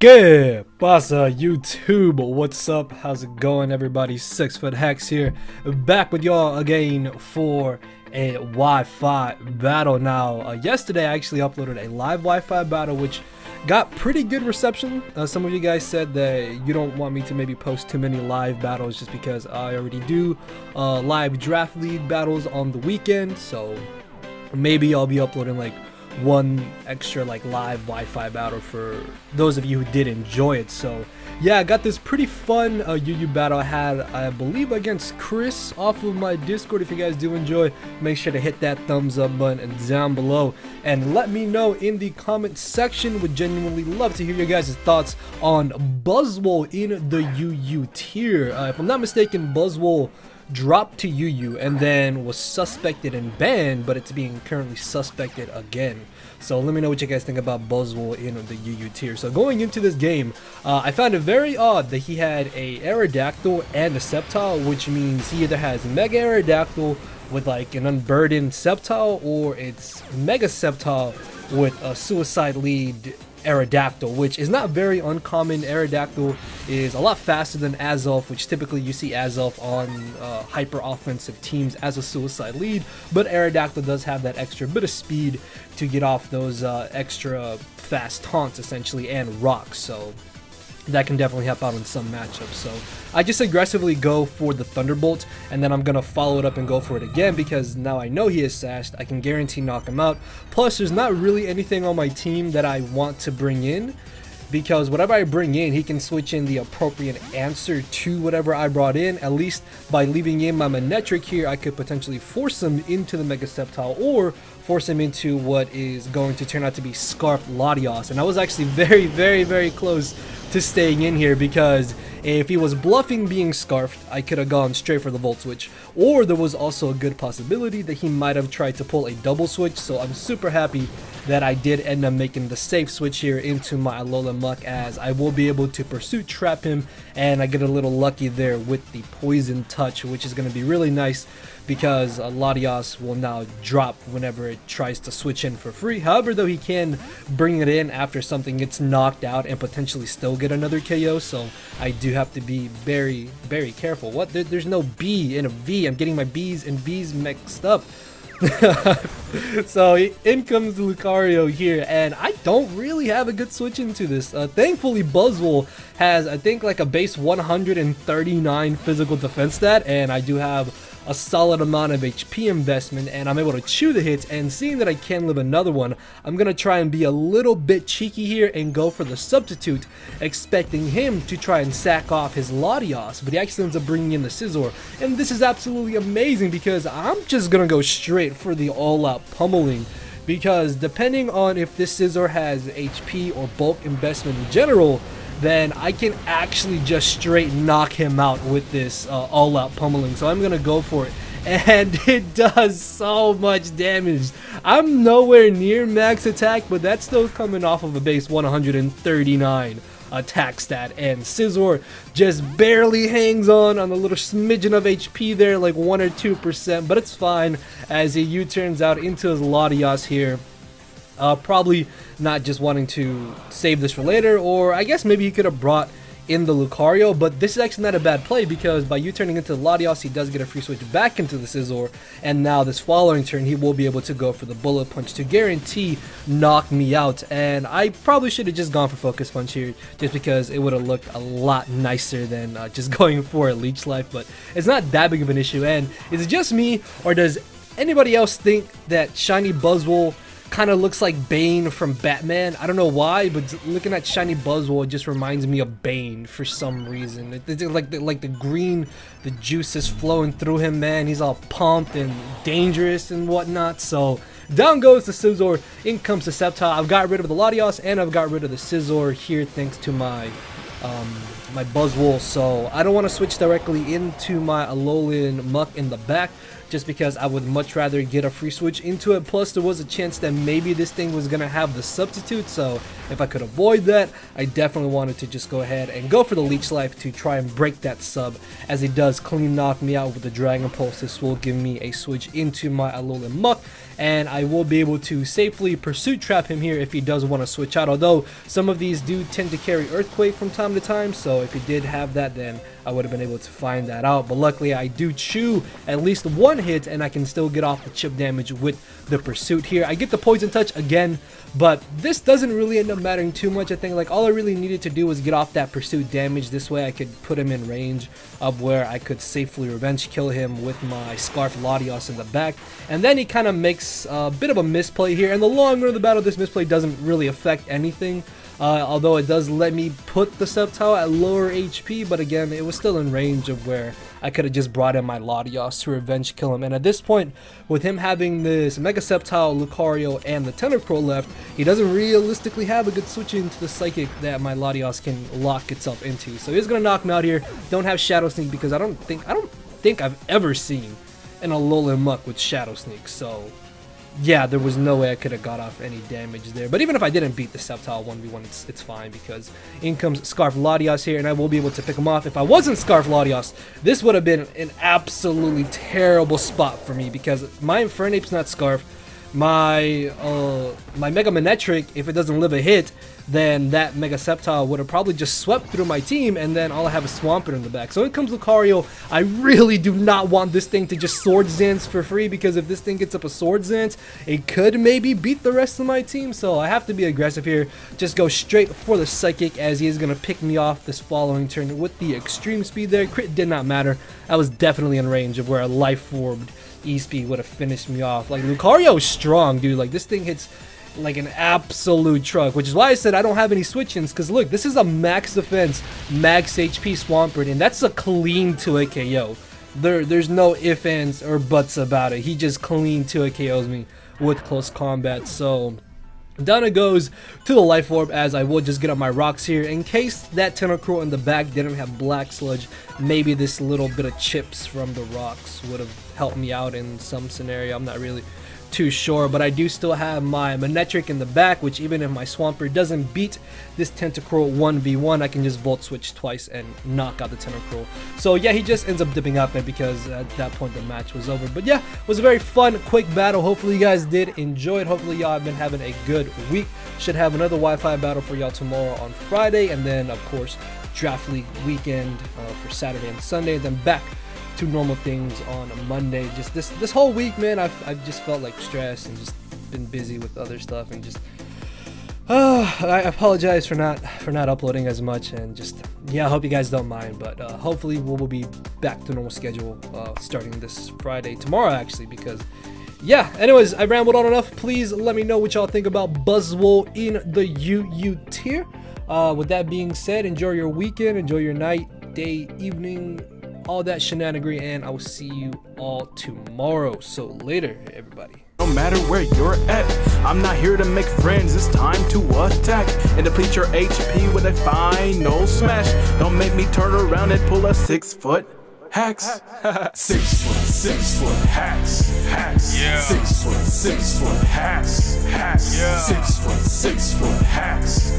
Good pasa YouTube, what's up? How's it going, everybody? 6foot Hex here, back with y'all again for a Wi-Fi battle. Now yesterday I actually uploaded a live Wi-Fi battle which got pretty good reception. Some of you guys said that you don't want me to maybe post too many live battles just because I already do live draft league battles on the weekend, so maybe I'll be uploading like one extra like live Wi-Fi battle for those of you who did enjoy it. So yeah, I got this pretty fun UU battle I had, I believe, against Chris off of my Discord. If you guys do enjoy, make sure to hit that thumbs up button down below and let me know in the comment section. Would genuinely love to hear your guys' thoughts on Buzzwole in the UU tier. If I'm not mistaken, Buzzwole dropped to UU and then was suspected and banned, but it's being currently suspected again. So let me know what you guys think about Buzzwole in the UU tier. So going into this game, I found it very odd that he had a Aerodactyl and a Sceptile, which means he either has Mega Aerodactyl with like an unburdened Sceptile, or it's Mega Sceptile with a Suicide Lead Aerodactyl, which is not very uncommon. Aerodactyl is a lot faster than Azelf, which typically you see Azelf on hyper offensive teams as a Suicide Lead, but Aerodactyl does have that extra bit of speed to get off those extra fast taunts essentially and rocks, so that can definitely help out in some matchups. So I just aggressively go for the Thunderbolt, and then I'm gonna follow it up and go for it again because now I know he is sashed. I can guarantee knock him out. Plus there's not really anything on my team that I want to bring in, because whatever I bring in, he can switch in the appropriate answer to whatever I brought in. At least by leaving in my Manectric here, I could potentially force him into the Mega Sceptile or force him into what is going to turn out to be Scarfed Latias. And I was actually very close to staying in here, because if he was bluffing being Scarfed, I could have gone straight for the Volt Switch. Or there was also a good possibility that he might have tried to pull a double switch, so I'm super happy that I did end up making the safe switch here into my Alola Muck, as I will be able to Pursuit Trap him, and I get a little lucky there with the Poison Touch, which is going to be really nice because Latias will now drop whenever it tries to switch in for free. However, though, he can bring it in after something gets knocked out and potentially still get another KO, so I do have to be very careful. What? There's no B in a V. I'm getting my B's and V's mixed up. So in comes Lucario here, and I don't really have a good switch into this. Thankfully Buzzwole has, I think, like a base 139 physical defense stat, and I do have a solid amount of HP investment, and I'm able to chew the hits. And seeing that I can live another one, I'm gonna try and be a little bit cheeky here and go for the Substitute, expecting him to try and sack off his Latias, but he actually ends up bringing in the Scizor. And this is absolutely amazing because I'm just gonna go straight for the all-out pummeling, because depending on if this Scizor has HP or bulk investment in general, then I can actually just straight knock him out with this all-out pummeling. So I'm gonna go for it, and it does so much damage. I'm nowhere near max attack, but that's still coming off of a base 139 attack stat, and Scizor just barely hangs on a little smidgen of HP there, like 1 or 2%, but it's fine as he U-turns out into his Latias here. Probably not just wanting to save this for later, or I guess maybe he could have brought in the Lucario, but this is actually not a bad play, because by U-turning into Latias, he does get a free switch back into the Scizor, and now this following turn he will be able to go for the Bullet Punch to guarantee knock me out. And I probably should have just gone for Focus Punch here, just because it would have looked a lot nicer than just going for a Leech Life, but it's not that big of an issue. And is it just me, or does anybody else think that Shiny Buzzwole kind of looks like Bane from Batman? I don't know why, but looking at Shiny Buzzwole, it just reminds me of Bane for some reason. It's like the green, the juice is flowing through him, man. He's all pumped and dangerous and whatnot. So down goes the Scizor, in comes the Sceptile. I've got rid of the Latias and I've got rid of the Scizor here thanks to my my Buzzwole, so I don't want to switch directly into my Alolan Muk in the back, just because I would much rather get a free switch into it. Plus there was a chance that maybe this thing was gonna have the substitute, so if I could avoid that, I definitely wanted to just go ahead and go for the Leech Life to try and break that sub, as it does clean knock me out with the Dragon Pulse. This will give me a switch into my Alolan Muk, and I will be able to safely Pursuit Trap him here if he does want to switch out, although some of these do tend to carry Earthquake from time to time, so if he did have that, then I would have been able to find that out. But luckily I do chew at least one hit, and I can still get off the chip damage with the Pursuit here. I get the Poison Touch again, but this doesn't really end up mattering too much. I think like all I really needed to do was get off that Pursuit damage. This way I could put him in range of where I could safely revenge kill him with my Scarf Latias in the back, and then he kind of makes a bit of a misplay here. In the long run of the battle, this misplay doesn't really affect anything, although it does let me put the Sceptile at lower HP, but again, it was still in range of where I could have just brought in my Latias to revenge kill him. And at this point, with him having this Mega Sceptile, Lucario, and the Tentacruel left, he doesn't realistically have a good switch into the Psychic that my Latias can lock itself into. So he's gonna knock me out here. Don't have Shadow Sneak because I don't think I've ever seen an Alolan Muk with Shadow Sneak. So yeah, there was no way I could have got off any damage there. But even if I didn't beat the Sceptile 1v1, it's fine, because in comes Scarf Latias here, and I will be able to pick him off. If I wasn't Scarf Latias, this would have been an absolutely terrible spot for me, because my Infernape's not Scarf. My Mega Manectric, if it doesn't live a hit, then that Mega Sceptile would have probably just swept through my team, and then all I have is Swampert in the back. So in comes Lucario. I really do not want this thing to just Sword Dance for free, because if this thing gets up a Sword Dance, it could maybe beat the rest of my team. So I have to be aggressive here. Just go straight for the Psychic, as he is going to pick me off this following turn with the extreme speed there. Crit did not matter. I was definitely in range of where a Life Orb E-Speed would have finished me off. Like, Lucario is strong, dude. Like, this thing hits like an absolute truck, which is why I said I don't have any switch-ins, because look, this is a max defense, max HP Swampert, and that's a clean 2-hit KO. There's no ifs, ands, or buts about it. He just clean 2-hit KOs me with close combat. So down it goes to the Life Orb, as I will just get up my rocks here in case that Tentacruel in the back didn't have Black Sludge. Maybe this little bit of chips from the rocks would have helped me out in some scenario. I'm not really too sure, but I do still have my Manectric in the back, which even if my Swampert doesn't beat this Tentacruel 1v1, I can just Volt Switch twice and knock out the Tentacruel. So yeah, he just ends up dipping out there because at that point the match was over. But yeah, it was a very fun, quick battle. Hopefully you guys did enjoy it. Hopefully y'all have been having a good week. Should have another Wi-Fi battle for y'all tomorrow on Friday, and then of course Draft League weekend for Saturday and Sunday, and then back to normal things on a Monday. Just this whole week, man, I've just felt like stressed and just been busy with other stuff, and just I apologize for not uploading as much, and just yeah, I hope you guys don't mind. But hopefully we'll be back to normal schedule starting this Friday, tomorrow actually, because yeah, anyways, I rambled on enough. Please let me know what y'all think about Buzzwole in the UU tier. With that being said, enjoy your weekend, enjoy your night, day, evening, all that shenanigery, and I will see you all tomorrow. So later, everybody. No matter where you're at, I'm not here to make friends, it's time to attack and deplete your HP with a final smash. Don't make me turn around and pull a 6-foot hacks. 6 foot hacks, yeah. 6 foot hacks, yeah. 6 foot hacks.